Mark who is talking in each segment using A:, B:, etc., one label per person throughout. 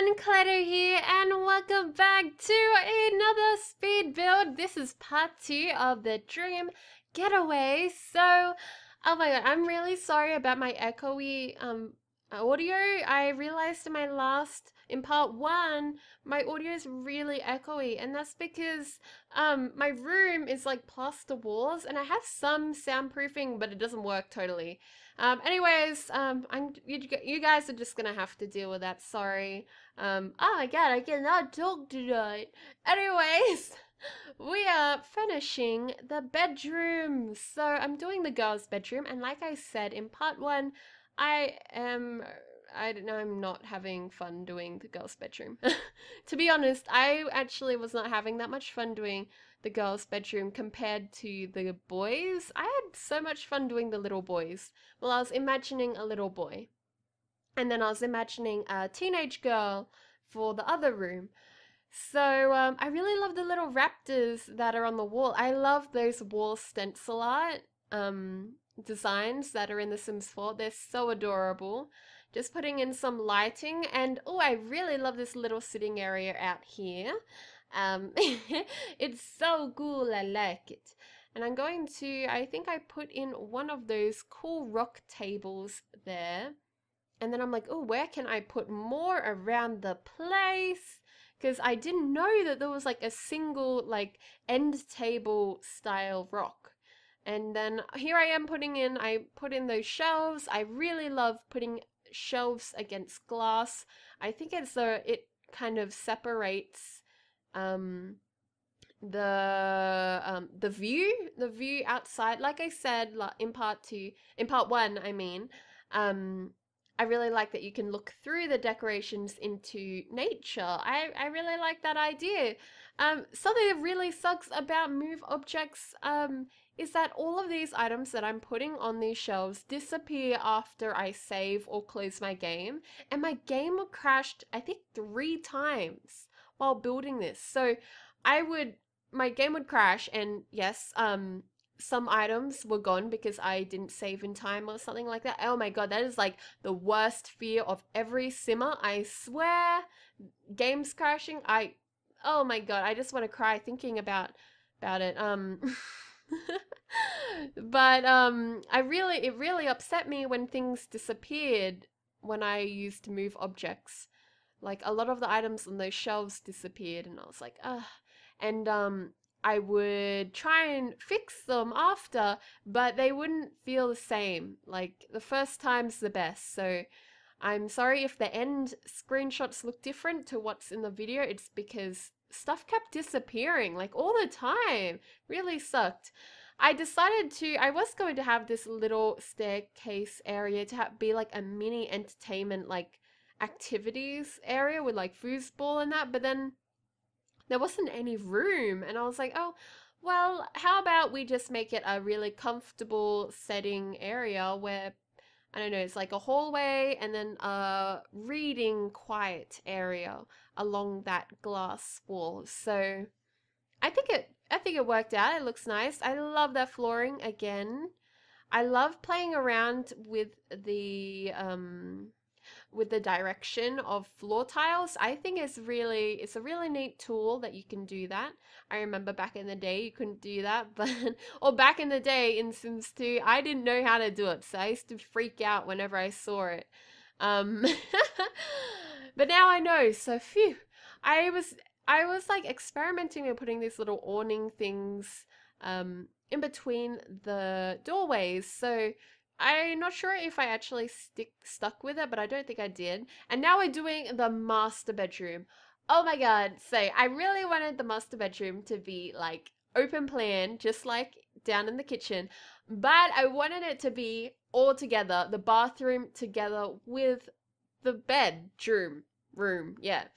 A: everyone, Kaleidow here, and welcome back to another speed build. This is part 2 of the Dream Getaway. So, oh my god, I'm really sorry about my echoey audio. I realized in part 1, my audio is really echoey, and that's because my room is like plaster walls, and I have some soundproofing, but it doesn't work totally. You guys are just gonna have to deal with that. Sorry. Oh my god, I cannot talk tonight. Anyways, we are finishing the bedroom. So I'm doing the girls' bedroom, and like I said in part 1, I don't know, I'm not having fun doing the girls' bedroom. To be honest, I actually was not having that much fun doing the girls' bedroom compared to the boys. I had so much fun doing the little boys. Well, I was imagining a little boy, and then I was imagining a teenage girl for the other room. So I really love the little raptors that are on the wall. I love those wall stencil art designs that are in The Sims 4. They're so adorable. Just putting in some lighting, and oh, I really love this little sitting area out here. It's so cool, I like it. And I'm going to, I think I put in one of those cool rock tables there. And then I'm like, oh, where can I put more around the place? Because I didn't know that there was like a single like end table style rock. And then here I am I put in those shelves. I really love putting shelves against glass. I think it kind of separates the view outside. Like I said, in part 1, I mean, I really like that you can look through the decorations into nature. I really like that idea. Something that really sucks about move objects is that all of these items that I'm putting on these shelves disappear after I save or close my game. And my game crashed, I think, 3 times while building this. So my game would crash, and yes, some items were gone because I didn't save in time or something like that. Oh my god, that is like the worst fear of every simmer. I swear, games crashing. Oh my god, I just want to cry thinking about it. But it really upset me when things disappeared when I used to move objects. Like a lot of the items on those shelves disappeared, and I was like, ugh. And I would try and fix them after, but they wouldn't feel the same. Like the first time's the best. So I'm sorry if the end screenshots look different to what's in the video. It's because stuff kept disappearing like all the time. Really sucked. I was going to have this little staircase area to be like a mini entertainment, like activities area with like foosball and that, but then there wasn't any room, and I was like, oh, well, how about we just make it a really comfortable setting area where, I don't know, it's like a hallway and then a reading quiet area along that glass wall. So I think it worked out. It looks nice. I love that flooring again. I love playing around with the direction of floor tiles. I think it's a really neat tool that you can do that. I remember back in the day you couldn't do that, but or back in the day in Sims 2, I didn't know how to do it, so I used to freak out whenever I saw it. But now I know, so phew. I was like experimenting with putting these little awning things in between the doorways. So I'm not sure if I actually stuck with it, but I don't think I did. And now we're doing the master bedroom. Oh my god, so I really wanted the master bedroom to be like open plan, just like down in the kitchen, but I wanted it to be all together, the bathroom together with the bedroom room, yeah.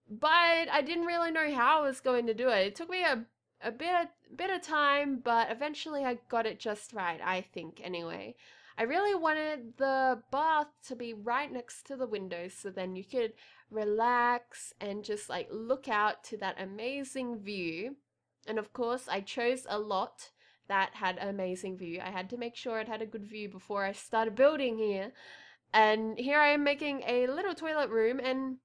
A: But I didn't really know how I was going to do it. It took me a bit of time, but eventually I got it just right, I think, anyway. I really wanted the bath to be right next to the window, so then you could relax and just like look out to that amazing view. And of course, I chose a lot that had an amazing view. I had to make sure it had a good view before I started building here. And here I am making a little toilet room, and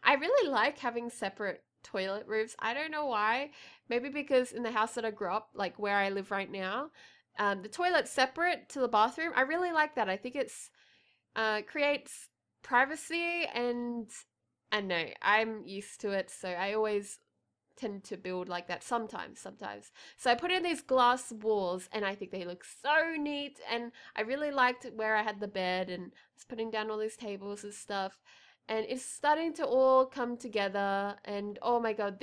A: I really like having separate toilet roofs. I don't know why. Maybe because in the house that I grew up, like where I live right now, the toilet's separate to the bathroom. I really like that. I think it's creates privacy, and I know I'm used to it, so I always tend to build like that sometimes. So I put in these glass walls and I think they look so neat, and I really liked where I had the bed and I was putting down all these tables and stuff. And it's starting to all come together, and oh my god,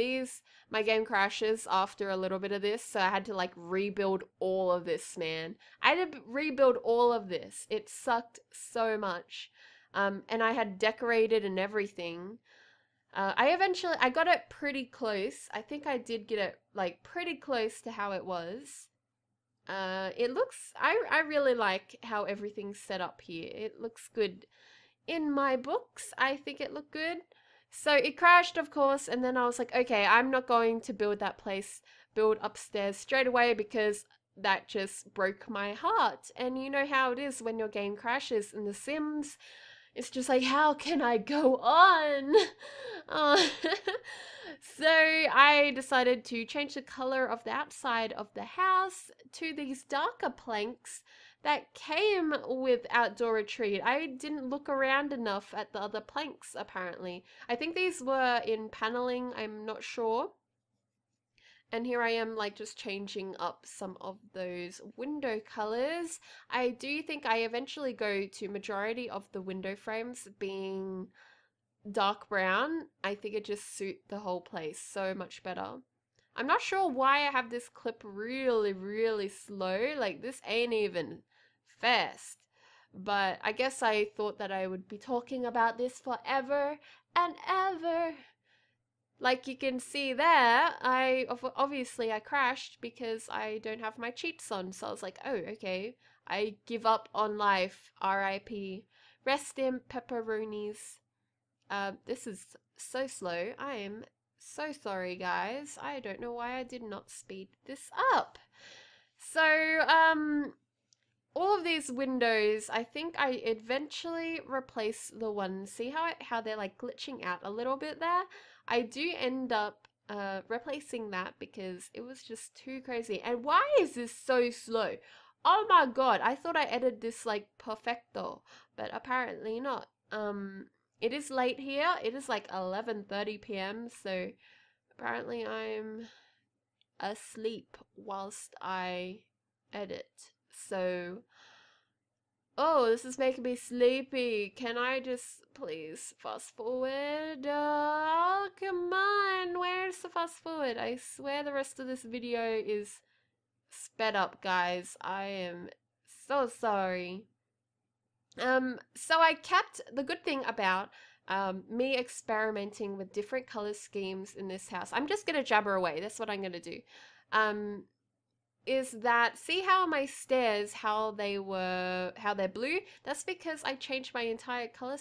A: my game crashes after a little bit of this, so I had to like rebuild all of this, man. I had to rebuild all of this. It sucked so much. And I had decorated and everything. I got it pretty close. I think I did get it like pretty close to how it was. It looks, I really like how everything's set up here. It looks good. In my books, I think it looked good. So it crashed, of course, and then I was like, okay, I'm not going to build upstairs straight away, because that just broke my heart. And you know how it is when your game crashes in The Sims. It's just like, how can I go on? Uh, so I decided to change the color of the outside of the house to these darker planks that came with Outdoor Retreat. I didn't look around enough at the other planks, apparently. I think these were in paneling, I'm not sure. And here I am like just changing up some of those window colors. I do think I eventually go to majority of the window frames being dark brown. I think it just suit the whole place so much better. I'm not sure why I have this clip really slow. Like this ain't even fast. But I guess I thought that I would be talking about this forever and ever. Like you can see there, obviously I crashed because I don't have my cheats on. So I was like, oh, okay. I give up on life. R.I.P. Rest in pepperonis. This is so slow. I am so sorry, guys. I don't know why I did not speed this up. So, all of these windows, I think I eventually replace the ones. See how they're like glitching out a little bit there? I do end up replacing that because it was just too crazy. And why is this so slow? Oh my god, I thought I edited this like perfecto, but apparently not. It is late here. It is like 11:30 p.m. So apparently I'm asleep whilst I edit. So, oh, this is making me sleepy. Can I just please fast forward? Oh, come on. Where's the fast forward? I swear the rest of this video is sped up, guys. I am so sorry. So I kept the good thing about me experimenting with different color schemes in this house. I'm just gonna jabber away. That's what I'm gonna do. Is that, see how my stairs, how they're blue? That's because I changed my entire color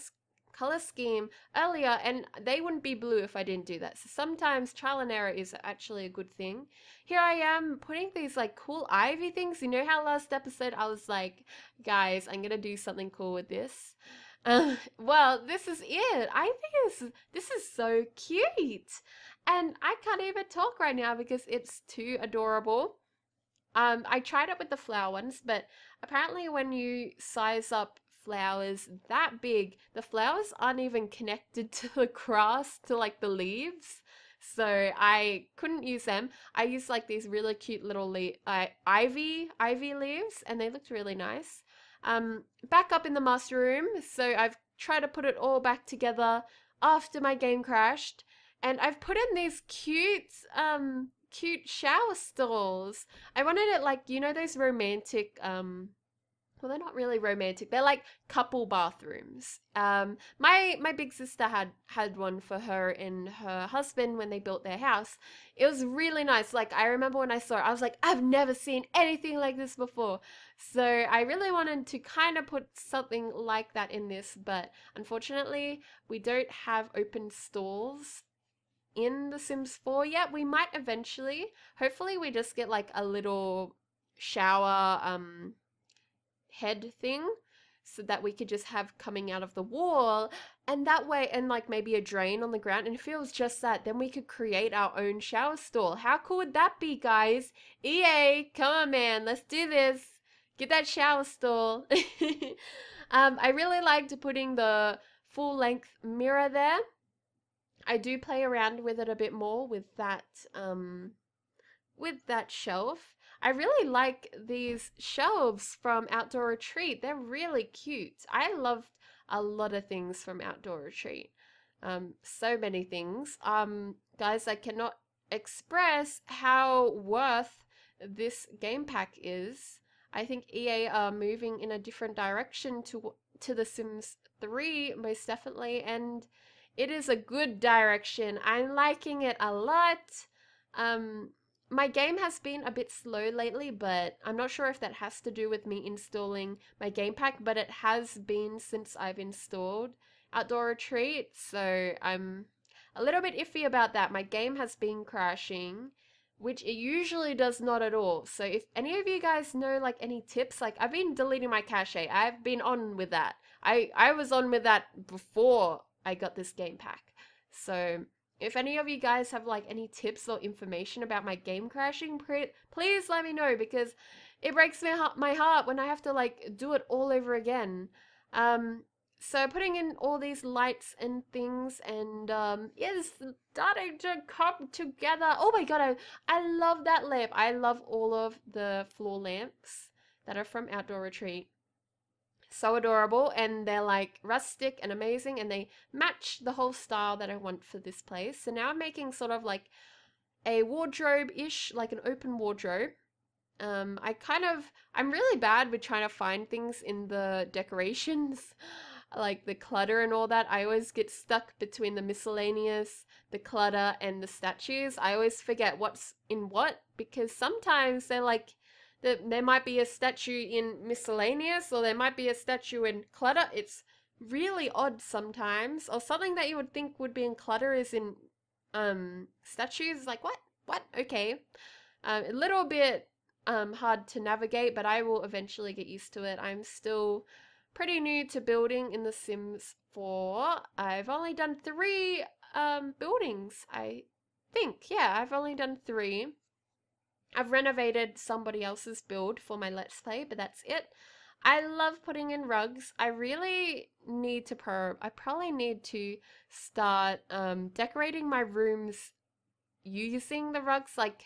A: scheme earlier, and they wouldn't be blue if I didn't do that. So sometimes trial and error is actually a good thing. Here I am putting these like cool ivy things. You know how last episode I was like, guys, I'm gonna do something cool with this. Well, this is it. I think this is so cute. And I can't even talk right now because it's too adorable. I tried it with the flower ones, but apparently when you size up flowers that big, the flowers aren't even connected to the grass, to like the leaves. So I couldn't use them. I used like these really cute little ivy leaves, and they looked really nice. Back up in the master room, so I've tried to put it all back together after my game crashed, and I've put in these cute shower stalls. I wanted it like, you know, those romantic, well, they're not really romantic. They're like couple bathrooms. My big sister had one for her and her husband when they built their house. It was really nice. Like, I remember when I saw it, I was like, I've never seen anything like this before. So I really wanted to kind of put something like that in this, but unfortunately, we don't have open stalls in The Sims 4 yet. We might eventually. Hopefully we just get like a little shower head thing so that we could just have coming out of the wall. And that way, and like maybe a drain on the ground, and if it was just that, then we could create our own shower stall. How cool would that be, guys? EA, come on, man, let's do this. Get that shower stall. I really liked putting the full length mirror there. I do play around with it a bit more with that shelf. I really like these shelves from Outdoor Retreat. They're really cute. I loved a lot of things from Outdoor Retreat. So many things. Guys, I cannot express how worth this game pack is. I think EA are moving in a different direction to The Sims 3, most definitely, and it is a good direction. I'm liking it a lot. My game has been a bit slow lately, but I'm not sure if that has to do with me installing my game pack, but it has been since I've installed Outdoor Retreat, so I'm a little bit iffy about that. My game has been crashing, which it usually does not at all. So if any of you guys know like any tips, like I've been deleting my cache. I've been on with that. I was on with that before I got this game pack. So if any of you guys have like any tips or information about my game crashing, please let me know, because it breaks my heart when I have to like do it all over again. So putting in all these lights and things, and yeah, it's starting to come together. Oh my god, I love that lamp. I love all of the floor lamps that are from Outdoor Retreat. So adorable, and they're like rustic and amazing, and they match the whole style that I want for this place. So now I'm making sort of like a wardrobe-ish, like an open wardrobe. I'm really bad with trying to find things in the decorations, like the clutter and all that. I always get stuck between the miscellaneous, the clutter, and the statues. I always forget what's in what, because sometimes they're like, there might be a statue in miscellaneous, or there might be a statue in clutter. It's really odd sometimes. Or something that you would think would be in clutter is in statues. Like, what? What? Okay. A little bit hard to navigate, but I will eventually get used to it. I'm still pretty new to building in The Sims 4. I've only done 3 buildings, I think. Yeah, I've only done 3. I've renovated somebody else's build for my Let's Play, but that's it. I love putting in rugs. I really need to I probably need to start decorating my rooms using the rugs. Like,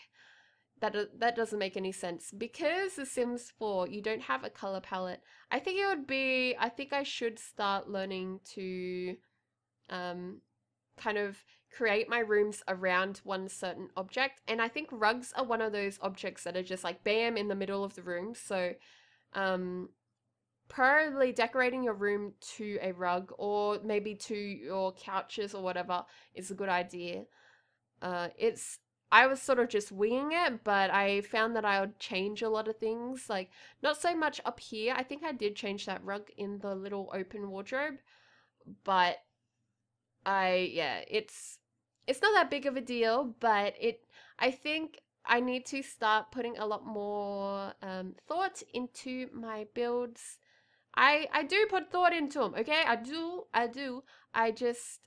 A: that doesn't make any sense. Because The Sims 4, you don't have a color palette. I think I should start learning to kind of create my rooms around one certain object, and I think rugs are one of those objects that are just like bam in the middle of the room. So probably decorating your room to a rug, or maybe to your couches or whatever, is a good idea. I was sort of just winging it, but I found that I would change a lot of things, like not so much up here. I think I did change that rug in the little open wardrobe, but it's not that big of a deal, but I think I need to start putting a lot more thought into my builds. I do put thought into them, okay? I do. I just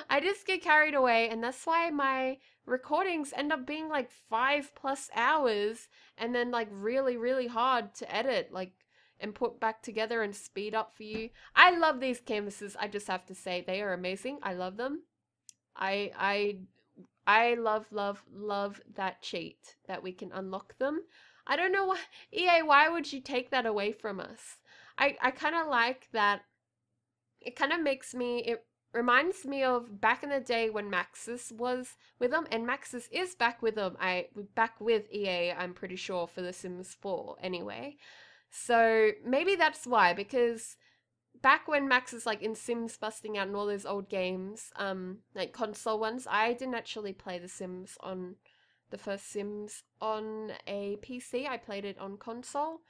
A: I just get carried away, and that's why my recordings end up being like 5+ hours, and then like really, really hard to edit, like, and put back together and speed up for you. I love these canvases, I just have to say. They are amazing. I love them. I love that cheat that we can unlock them. I don't know why, EA, why would you take that away from us? I kind of like that. It kind of it reminds me of back in the day when Maxis was with them, and Maxis is back with them. Back with EA, I'm pretty sure, for The Sims 4 anyway. So maybe that's why, because back when Max is like in Sims busting out and all those old games, like console ones, I didn't actually play the first Sims on a PC. I played it on console.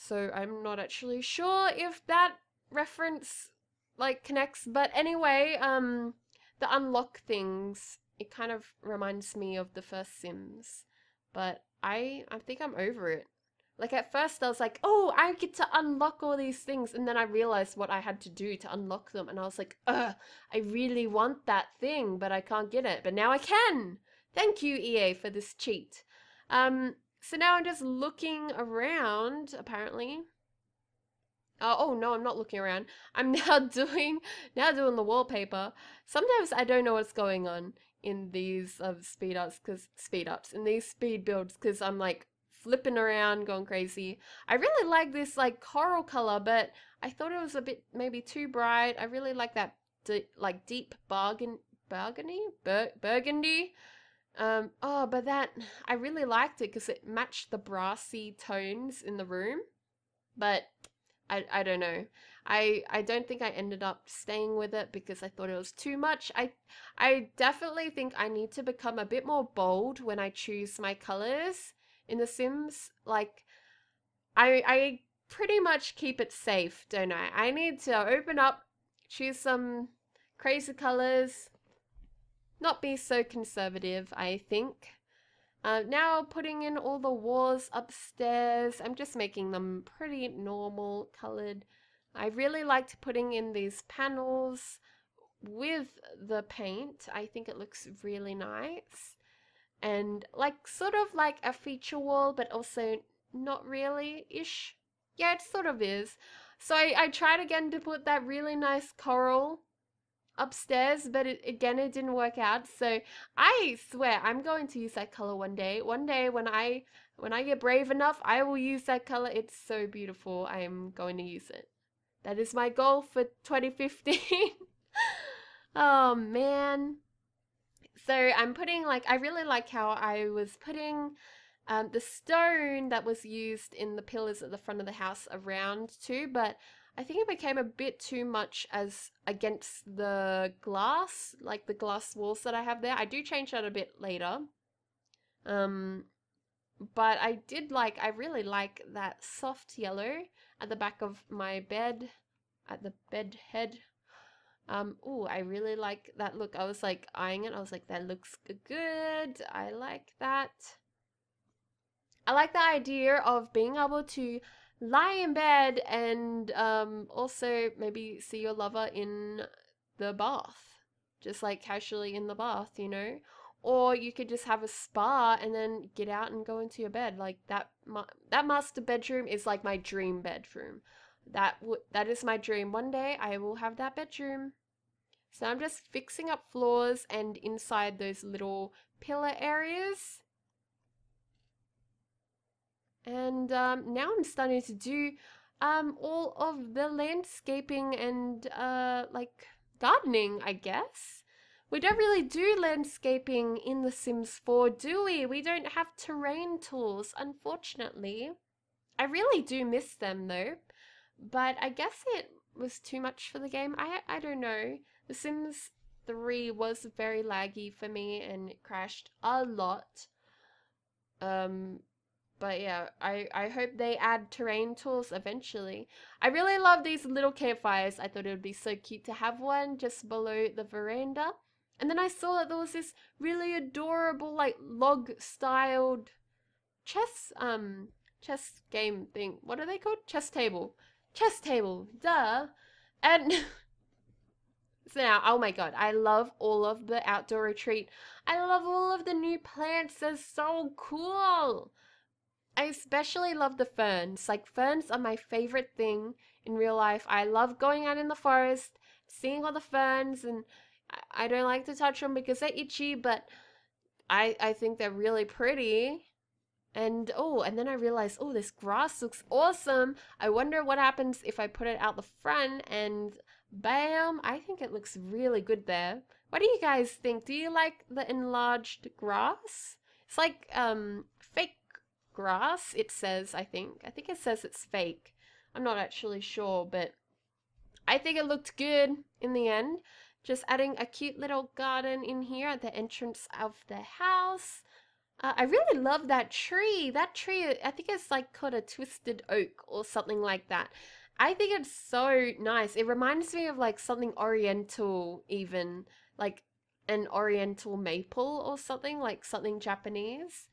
A: So I'm not actually sure if that reference like connects, but anyway, the unlock things, it kind of reminds me of the first Sims, but I think I'm over it. Like at first I was like, oh, I get to unlock all these things. And then I realized what I had to do to unlock them. And I was like, ugh, I really want that thing, but I can't get it. But now I can. Thank you, EA, for this cheat. So now I'm just looking around, apparently. Oh no, I'm not looking around. I'm now doing the wallpaper. Sometimes I don't know what's going on in these speed ups in these speed builds because I'm like flipping around, going crazy. I really like this like coral color, but I thought it was a bit maybe too bright. I really like that like deep burgundy. Oh, but that I really liked it because it matched the brassy tones in the room, but I don't know. I don't think I ended up staying with it because I thought it was too much. I definitely think I need to become a bit more bold when I choose my colors in The Sims. Like I pretty much keep it safe, don't I? I need to open up, choose some crazy colors, not be so conservative, I think. Now putting in all the walls upstairs, I'm just making them pretty normal colored. I really liked putting in these panels with the paint. I think it looks really nice. And like sort of like a feature wall, but also not really-ish. Yeah, it sort of is. So I tried again to put that really nice coral upstairs, but it didn't work out. So I swear I'm going to use that color one day. One day when I get brave enough, I will use that color. It's so beautiful. I am going to use it. That is my goal for 2015. Oh man. So I'm putting like I really like how I was putting the stone that was used in the pillars at the front of the house around too, but I think it became a bit too much as against the glass, like the glass walls that I have there. I do change that a bit later. But I really like that soft yellow at the back of my bed, at the bed head. Oh, I really like that look. I was like eyeing it. I was like, that looks good. I like that. I like the idea of being able to lie in bed and also maybe see your lover in the bath, just like casually in the bath, you know? Or you could just have a spa and then get out and go into your bed. Like that master bedroom is like my dream bedroom. That is my dream. One day I will have that bedroom. So I'm just fixing up floors and inside those little pillar areas. And now I'm starting to do all of the landscaping and like gardening, I guess. We don't really do landscaping in The Sims 4, do we? We don't have terrain tools, unfortunately. I really do miss them though, but I guess it was too much for the game. I don't know. The Sims 3 was very laggy for me and it crashed a lot. But yeah, I hope they add terrain tools eventually. I really love these little campfires. I thought it would be so cute to have one just below the veranda. And then I saw that there was this really adorable like log styled chess chess game thing. What are they called? Chess table. Chess table. Duh. And so now, oh my god, I love all of the outdoor retreat. I love all of the new plants. They're so cool. I especially love the ferns. Like, ferns are my favorite thing in real life. I love going out in the forest, seeing all the ferns, and I don't like to touch them because they're itchy, but I think they're really pretty. And oh, and then I realized, oh, this grass looks awesome. I wonder what happens if I put it out the front and bam, I think it looks really good there. What do you guys think? Do you like the enlarged grass? It's like fake grass, it says, I think. I think it says it's fake. I'm not actually sure, but I think it looked good in the end. Just adding a cute little garden in here at the entrance of the house. I really love that tree. That tree, I think it's like called a twisted oak or something like that. I think it's so nice. It reminds me of like something oriental even, like an oriental maple or something, like something Japanese.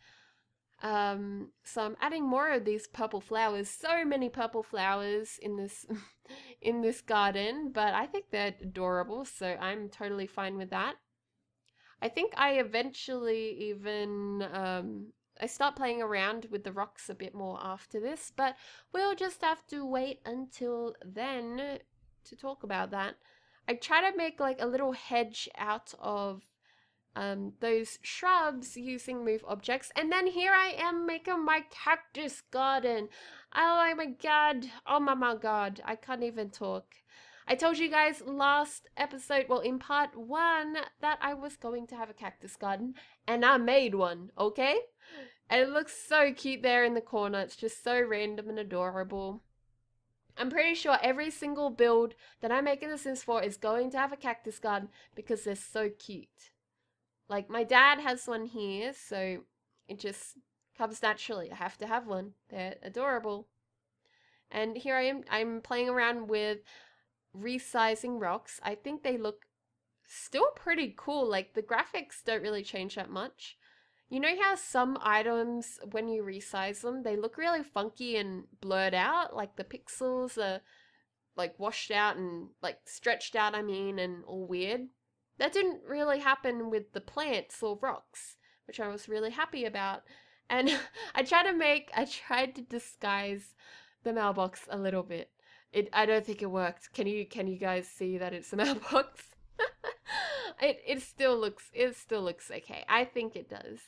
A: So I'm adding more of these purple flowers. So many purple flowers in this in this garden, but I think they're adorable, so I'm totally fine with that. I think I eventually even I start playing around with the rocks a bit more after this, but we'll just have to wait until then to talk about that. I try to make like a little hedge out of those shrubs using move objects. And then here I am making my cactus garden. Oh my god. Oh my god. I can't even talk. I told you guys last episode, well, in part 1, that I was going to have a cactus garden, and I made one, okay? And it looks so cute there in the corner. It's just so random and adorable. I'm pretty sure every single build that I make in The Sims 4 is going to have a cactus garden because they're so cute. Like, my dad has one here, so it just comes naturally. I have to have one. They're adorable. And here I am. I'm playing around with resizing rocks. I think they look still pretty cool. Like, the graphics don't really change that much. You know how some items, when you resize them, they look really funky and blurred out? Like, the pixels are, like, washed out and, like, stretched out, I mean, and all weird. That didn't really happen with the plants or rocks, which I was really happy about. And I tried to disguise the mailbox a little bit. I don't think it worked. Can you guys see that it's a mailbox? It still looks okay. I think it does.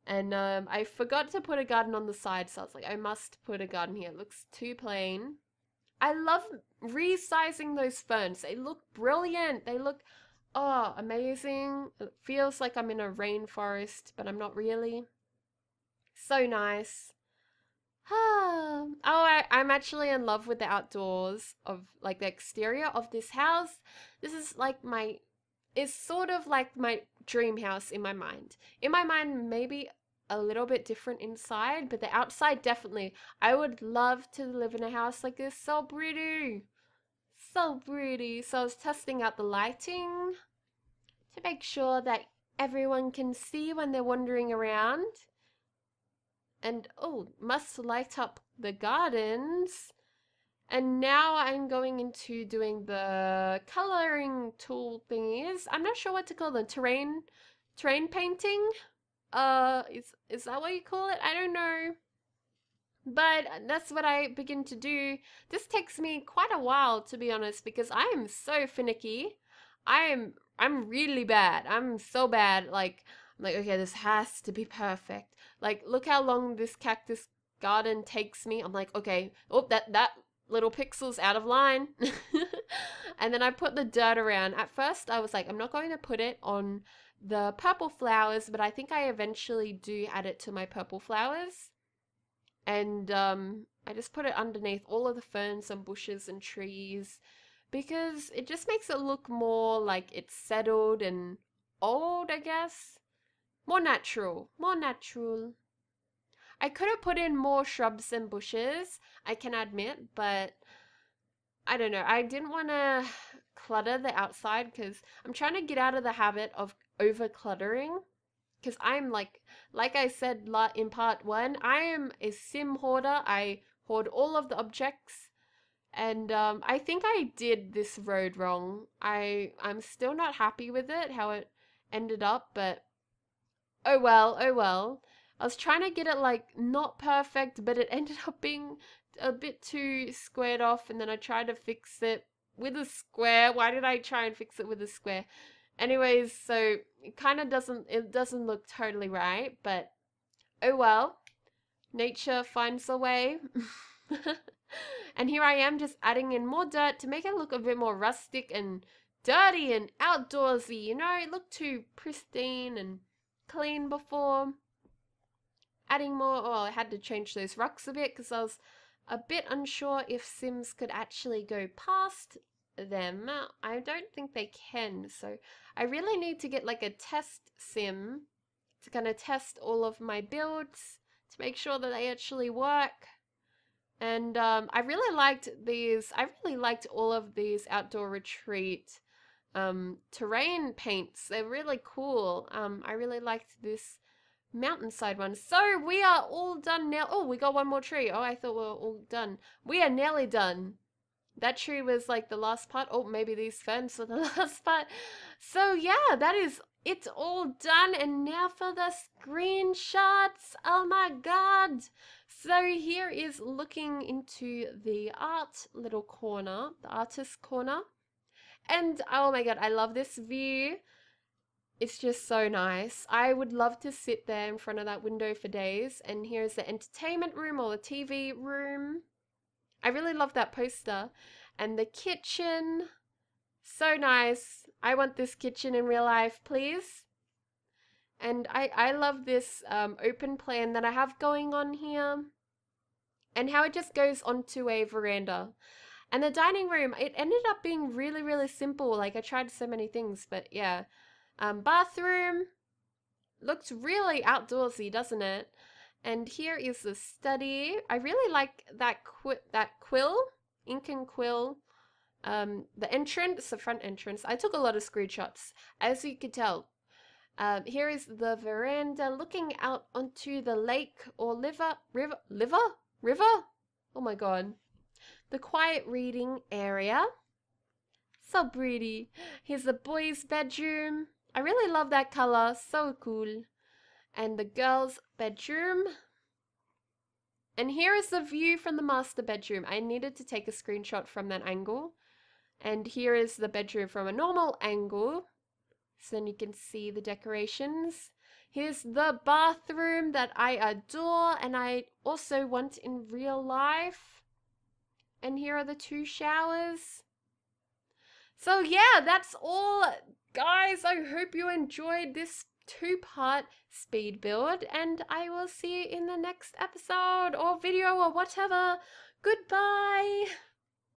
A: And I forgot to put a garden on the side, so I was like, I must put a garden here. It looks too plain. I love resizing those ferns. They look brilliant. They look, oh, amazing. It feels like I'm in a rainforest, but I'm not really. So nice. Oh, I'm actually in love with the outdoors of, like, the exterior of this house. This is like it's sort of like my dream house in my mind. In my mind, maybe a little bit different inside, but the outside, definitely. I would love to live in a house like this. So pretty. So pretty. So I was testing out the lighting to make sure that everyone can see when they're wandering around. And oh, must light up the gardens. And now I'm going into doing the coloring tool thingies. I'm not sure what to call them. Terrain painting? Is that what you call it? I don't know. But that's what I begin to do. This takes me quite a while, to be honest, because I am so finicky. I'm really bad. I'm so bad. Like, I'm like, okay, this has to be perfect. Like, look how long this cactus garden takes me. I'm like, okay, oh, that little pixel's out of line. And then I put the dirt around. At first, I was like, I'm not going to put it on the purple flowers, but I think I eventually do add it to my purple flowers. And I just put it underneath all of the ferns and bushes and trees because it just makes it look more like it's settled and old, I guess. More natural. More natural. I could have put in more shrubs and bushes, I can admit, but I don't know. I didn't want to clutter the outside because I'm trying to get out of the habit of over cluttering. Because I'm like I said in part 1, I am a sim hoarder. I hoard all of the objects. And I think I did this road wrong. I'm still not happy with it, how it ended up, but oh well, oh well. I was trying to get it like not perfect, but it ended up being a bit too squared off, and then I tried to fix it with a square. Why did I try and fix it with a square? Anyways, so it kind of doesn't look totally right, but oh well. Nature finds a way. And here I am just adding in more dirt to make it look a bit more rustic and dirty and outdoorsy, you know? It looked too pristine and clean before. Adding more, oh, I had to change those rocks a bit because I was a bit unsure if Sims could actually go past them. I don't think they can, so I really need to get like a test sim to kind of test all of my builds to make sure that they actually work. And I really liked all of these outdoor retreat terrain paints. They're really cool. I really liked this mountainside one. So we are all done now. Oh, we got one more tree. Oh, I thought we were all done. We are nearly done. That tree was like the last part. Oh, maybe these ferns were the last part. So yeah, that is it's all done. And now for the screenshots. Oh my god. So here is looking into the art little corner, the artist corner. And oh my god, I love this view. It's just so nice. I would love to sit there in front of that window for days. And here's the entertainment room or the TV room. I really love that poster. And the kitchen. So nice. I want this kitchen in real life, please. And I love this open plan that I have going on here. And how it just goes onto a veranda. And the dining room, it ended up being really, really simple. Like I tried so many things, but yeah. Bathroom. Looks really outdoorsy, doesn't it? And here is the study. I really like that quill, Incan quill. The entrance, the front entrance. I took a lot of screenshots, as you could tell. Here is the veranda looking out onto the lake or river? Oh my god. The quiet reading area. So pretty. Here's the boys' bedroom. I really love that color. So cool. And the girls' bedroom. And here is the view from the master bedroom. I needed to take a screenshot from that angle. And here is the bedroom from a normal angle. So then you can see the decorations. Here's the bathroom that I adore and I also want in real life. And here are the 2 showers. So yeah, that's all, guys. I hope you enjoyed this 2-part speed build and I will see you in the next episode or video or whatever. Goodbye.